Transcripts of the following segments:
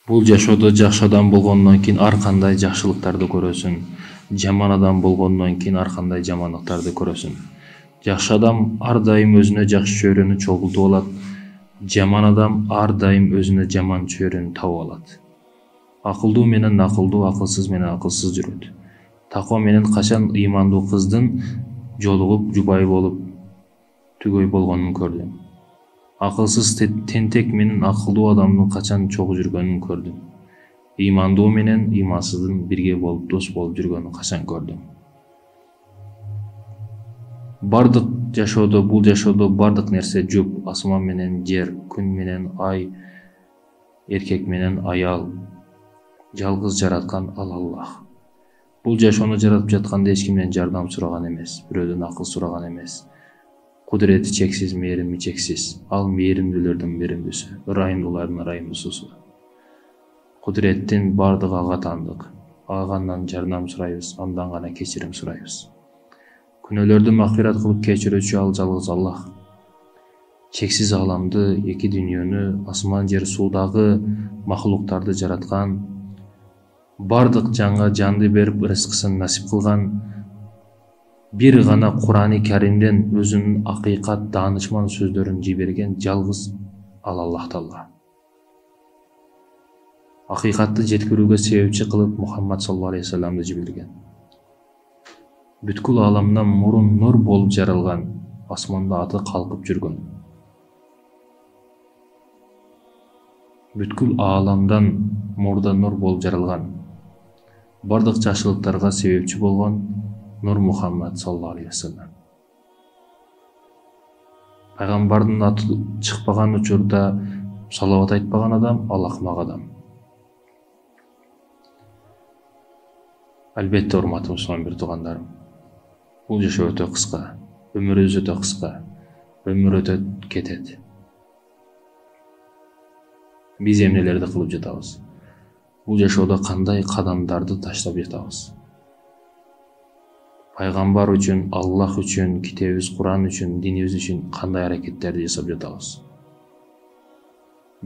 Бул жашоодо жакшы адам болгондон кийин ар кандай жакшылыктарды көрөсүң. Жаман адам болгондон кийин ар кандай жамандыктарды көрөсүң. Жакшы адам ар дайым өзүнө жакшы чөйрөнү чогултуп алат. Жаман адам ар дайым өзүнө жаман чөйрөнү табып алат. Акылдуу менен акылдуу, акылсыз менен акылсыз жүрөт. Таква менен качан ыймандуу кыздын жолугуп жубай болуп түгөй болгонун көрдүм. Акылсыз тентек менен акылдуу адамдын качан чогуу жүргөнүн көрдүм. Ыймандуу менен ыймансыздын бирге болуп дос болуп жүргөнүн качан көрдүм. Бул жашоодо бардык нерсе жуп, асман менен жер, күн менен ай, эркек менен аял, жалгыз жараткан ал Аллах. Бул жашоону жаратып жатканда эч кимден жардам сураган эмес, бирөөдөн акыл сураган эмес. Кудурети чексиз, мээрими чексиз. Ал мээримдүүлөрдүн мээримдүүсү, ырайымдуулардын ырайымдуусу. Кудуреттин бардыгы ага таандык. Агандан жардам сурайбыз, андан гана кечирим сурайбыз. Күнөөлөрдү магфират кылып кечирүүчү ал жалгыз Аллах. Чексиз ааламды, эки дүйнөнү, асман жер суудагы махлуктарды жараткан, бардык жанга жанды берип рызкысын насип кылган, бир гана Кур'ани Каримден өзүнүн акыйкат даанышман сөздөрүн жиберген жалгыз ал Аллах Таала. Акыйкатты жеткирүүгө себепчи кылып Мухаммад саллаллаху алейхи вассаламды жиберген. Бүткүл ааламдан мурун нур болуп жаралган, асманда аты калкып жүргөн. Бүткүл ааламдан мурда нур болуп жаралган, бардык жакшылыктарга себепчи болгон Нур Мухаммад саллаллаху алейхи вассалам. Пайгамбардын аты чыкпаган учурда салават айтпаган адам ал акмак адам. Албетте, урматтуу мусулман бир туугандарым, бул жашоо өтө кыска, өмүрүбүз өтө кыска, өмүр өтөт кетет. Биз эмнелерди кылып жатабыз? Бул жашоодо кандай кадамдарды таштап жатабыз? Пайгамбар үчүн, Аллах үчүн, китебибиз Кур'ан үчүн, динибиз үчүн кандай аракеттерди жасап жатабыз?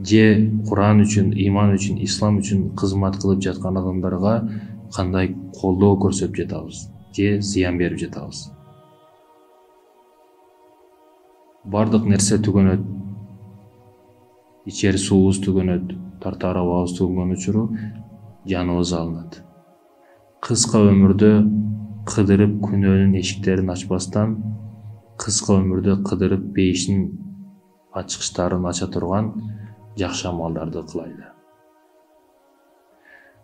Же Кур'ан үчүн, ыйман үчүн, ислам үчүн кызмат кылып жаткан адамдарга кандай колдоо көрсөтүп жатабыз? Же зыян берип жатабыз? Бардык нерсе түгөнөт. Ичер суубуз түгөнөт, тартаар абабыз түгөнгөн учуру жаныбыз алынат. Кыска өмүрдө кыдырып күнөөнүн эшиктерин ачпастан, кыска өмүрдө кыдырып бейиштин ачкычтарын ача турган жакшы амалдарды кылайлы.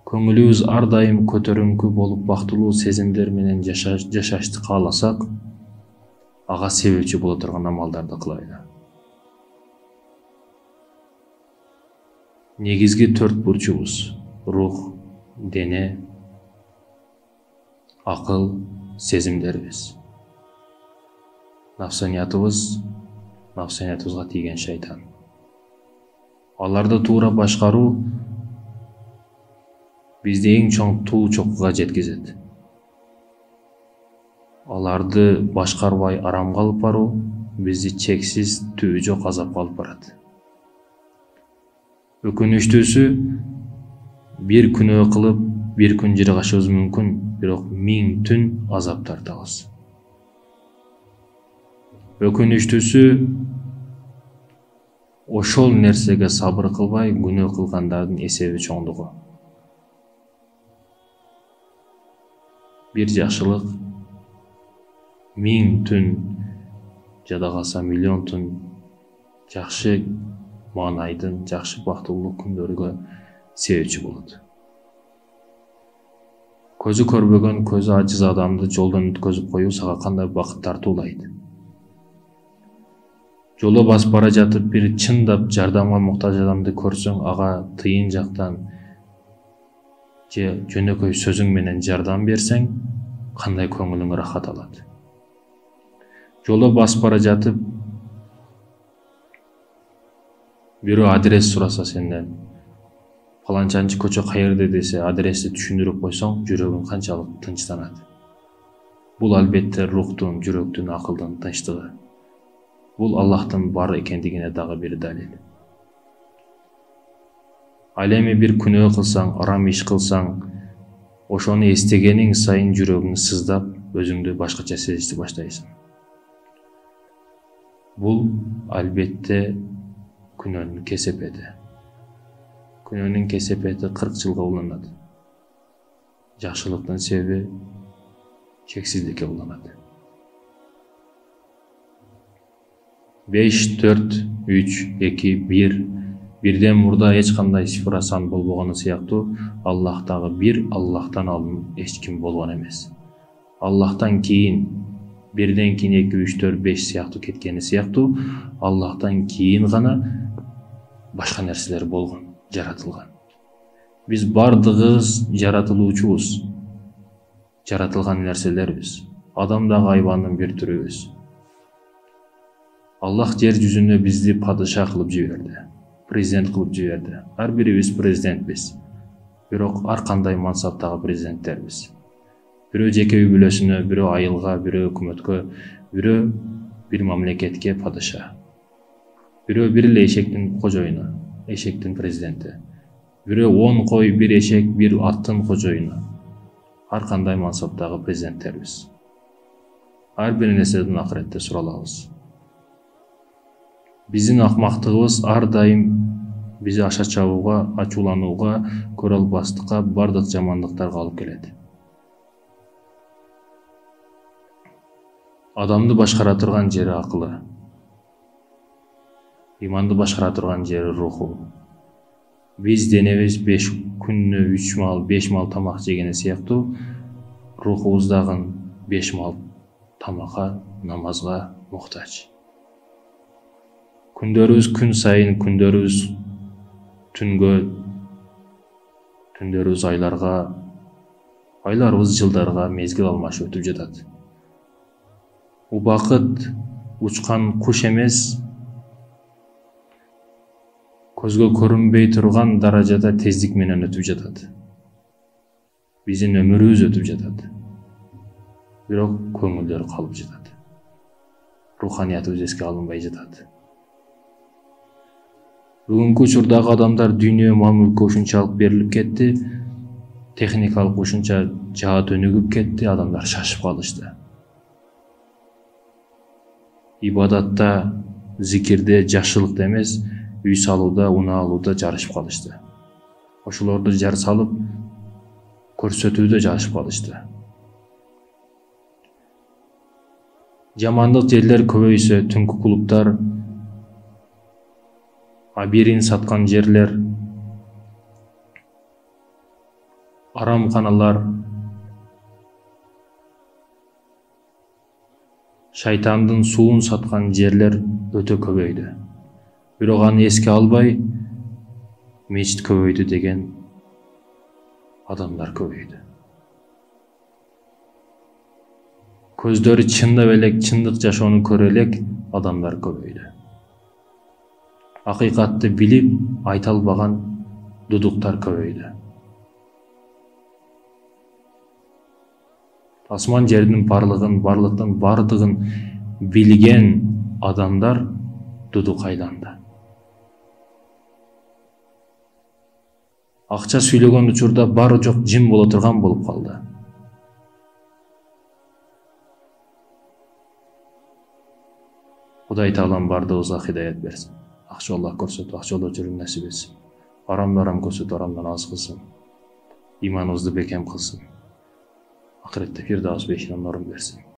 Көңүлүбүз ар дайым көтөрүңкү болуп бактылуу сезимдер менен жашашты кааласак, ага себепчи боло турган амалдарды кылайлы. Негизги 4 бурчубуз: рух, дене, акыл, сезимдерибиз. Нафсаниятыбызга тийген шайтан. Аларды туура башкаруу бизди эң чоң туу чокуга жеткизет. Аларды башкарбай арамга алып баруу бизди чексиз түбү жок азапка алып барат. Өкүнүчтүүсү, бир күнөө кылып, бир күн жыргашыбыз мүмкүн, бирок 1000 түн азап тартабыз. Өкүнүчтүүсү, ошол нерсеге сабыр кылбай, күнөө кылгандардын эсеби чоңдугу. Бир жакшылык 1000 түн, жада калса 1.000.000 түн жакшы маанайдын, жакшы бактылуулук күндөргө себепчи болот. Көзү көрбөгөн, көзү ажиз адамды жолдон өткөзүп коюу сага кандай бакыт тартуулайт? Жолдо басып бара жатып бир чындап жардамга муктаж адамды көрсөң, ага тыйын жактан же жөнөкөй сөзүң менен жардам берсең, кандай көңүлүң рахат алат? Жолдо басып бара жатып бирөө адрес сураса сенден, фаланчанчы көчө каерде десе, адрести түшүндүрүп койсоң, жүрөгүң канчалык тынчтанат. Бул албетте рухтун, жүрөктүн, акылдын тынчтыгы. Бул Аллахтын бар экендигине дагы бир далил. Ал эми бир күнөө кылсаң, арам иш кылсаң, ошону эстегениң сайын жүрөгүң сыздап, өзүңдү башкача сезишти баштайсың. Бул албетте күнөөнүн кесепети. Күнөөнүн кесепети 40 жылга уланат. Жакшылыктын себеби чексиздикке уланат. 5, 4, 3, 2, 1 бирден мурда эч кандай цифра сан болбогону сыяктуу, Аллахтагы бир, Аллахтан алдын эч ким болгон эмес. Аллахтан кийин бирден кийин 2, 3, 4, 5 сыяктуу кеткени сыяктуу, Аллахтан кийин гана башка нерселер болгон, жаратылган. Биз бардыгыбыз жаратылуучубуз, жаратылган нерселербиз. Адам да хайвандын бир түрүбүз. Аллах жер жүзүнө бизди падыша кылып жиберди, президент кылып жиберди. Ар бирибиз президентпиз. Бирок ар кандай мансаптагы президенттербиз. Бирөө жеке үй бүлөсүнө, бирөө айылга, бирөө өкмөткө, бирөө бир мамлекетке падыша. Бирөө бир эле эшектин кожоюну, эшектин президенти. Бирөө 10 кой, бир эшек, бир аттын кожоюну. Ар кандай мансаптагы президенттербиз. Ар бир нерседен акыретте суралабыз. Биздин акмактыгыбыз ар дайым бизи аша чабууга, ачууланууга, көрө албастыкка, бардык жамандыктарга алып келет. Адамды башкара турган жери акылы. Иманды башкара турган жери руху. Биз денебиз 5 күнүнө 3 мал, 5 мал тамак жегени сыяктуу, рухубуз дагы 5 мал тамакка, намазга муктаж. Күндөрүбүз күн сайын, күндөрүбүз түнгө, түндөрүбүз айларга, айларыбыз жылдарга мезгил алмашып өтүп жатат. Убакыт учкан куш эмес, көзгө көрүнбөй турган даражада тездик менен өтүп жатат. Биздин өмүрүбүз өтүп жатат. Бирок көңүлдөр калып жатат. Руханиятыбыз эске алынбай жатат. Бүгүнкү учурдагы адамдар дүйнө мал-мүлккө ушунчалык берилип кетти, техникалык ушунча жаат өнүгүп кетти, адамдар шашып калышты. Ибадатта, зикирде, жакшылыкта эмес, үй салууда, унаа алууда жарышып калышты. Ошолорду жар салып, көрсөтүүдө жарышып калышты. Жамандык жерлер көбөйсө, түнкү клубтар, абирин саткан жерлер, арамканалар, шайтандын суун саткан жерлер өтө көбөйдү. Бирок аны эске албай, мечит көбөйдү деген адамдар көбөйдү. Көздөрү чындап элек, чындык жашоону көрө элек адамдар көбөйдү. Акыйкатты билип, айта албаган дудуктар көбөйдү. Асман жердин бардыгын билген адамдар дудук айланды. Акча сүйлөгөн учурда бары жок жин боло турган болуп калды. Кудай Таалам бардыгыбызга хидаят берсин. Ак жолдо көрсөтүп, ак жолдо жүрүүнү насип этсин. Арамды арам көрсөтүп, арамдан аз кылсын. Иманыбызды бекем кылсын. Акыретте Фирдаус бейишинен орун берсин.